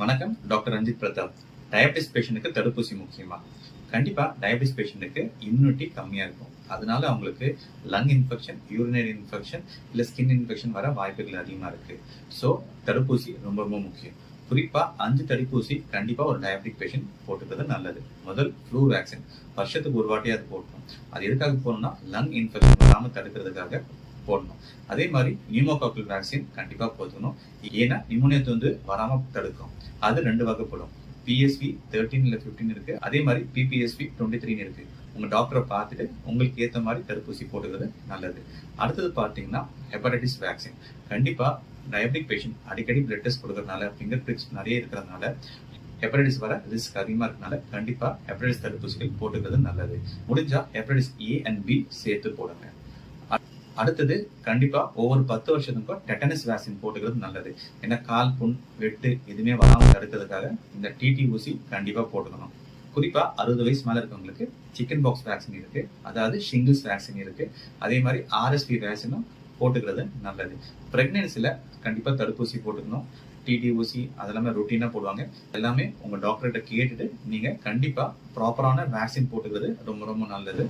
வணக்கம், doctor Ranjith Pratap. Diabetes பேஷண்ட்டுக்கு தடுப்பூசி முக்கியமா? கண்டிப்பா டயபிட்டிஸ் பேஷண்ட்டுக்கு இம்யூனிட்டி கம்மியா இருக்கும். அதனால அவங்களுக்கு லங் இன்ஃபெக்ஷன், யூரினரி இன்ஃபெக்ஷன், இல்ல ஸ்கின் இன்ஃபெக்ஷன் வர வாய்ப்புகள் அதிகமா இருக்கு. ஸோ தடுப்பூசி ரொம்ப ரொம்ப முக்கியம். குறிப்பா 5 தடுப்பூசி கண்டிப்பா ஒரு டயபெட்டிக் பேஷண்ட் போட்டுக்கிறது நல்லது. முதல் ஃப்ளூ வேக்சின், வருஷத்துக்கு ஒரு வாட்டியாவது போடணும். அது எதுக்காக போடணும்னா லங் இன்ஃபெக்ஷன் வராம தடுக்கிறதுக்காக போடணும். அதே மாதிரி நியூமோகாக்கல் வேக்சின் கண்டிப்பா போட்டுக்கணும். ஏன்னா நிமோனியா வராம தடுக்கும். அது 2 வகைப்படும். PSV 13 இல்ல 15 இருக்கு. அதே மாதிரி PPSV 23 இருக்கு. உங்க டாக்டரை பார்த்துட்டு உங்களுக்கு ஏத்த மாதிரி தடுப்பூசி போட்டுக்கிறது நல்லது. அடுத்தது பார்த்தீங்கன்னா ஹெப்படைட்டிஸ் வேக்சின். கண்டிப்பா டயபெட்டிக் பேஷண்ட் அடிக்கடி பிளட் டெஸ்ட் கொடுக்கறதுனால, ஃபிங்கர் பிரிக்ஸ் நிறைய இருக்கிறதுனால ஹெப்படைட்டிஸ் வர ரிஸ்க் அதிகமா இருக்கனால கண்டிப்பா ஹெப்படைட்டிஸ் தடுப்பூசிகள் போட்டுக்கிறது நல்லது. முடிஞ்சா ஹெப்படைட்டிஸ் A and B சேர்த்து போடுங்க. அடுத்தது கண்டிப்பா ஒவ்வொரு 10 வருஷத்துக்கும் டெட்டனஸ் வேக்சின் போட்டுக்கிறது நல்லது. ஏன்னா கால் புண், வெட்டு எதுவுமே வராமல் தடுக்கிறதுக்காக இந்த TT ஊசி கண்டிப்பா போட்டுக்கணும். குறிப்பா 60 வயசு மேல இருக்கவங்களுக்கு சிக்கன் பாக்ஸ் வேக்சின் இருக்கு, அதாவது ஷிங்கிள்ஸ் வேக்சின் இருக்கு. அதே மாதிரி RSV வேக்சினும் போட்டுக்கிறது நல்லது. பிரெக்னன்சில கண்டிப்பா தடுப்பூசி போட்டுக்கணும். TT ஊசி அதெல்லாமே ரொட்டீனா போடுவாங்க. எல்லாமே உங்க டாக்டர்கிட்ட கேட்டுட்டு நீங்க கண்டிப்பா ப்ராப்பரான வேக்சின் போட்டுக்கிறது ரொம்ப ரொம்ப நல்லது.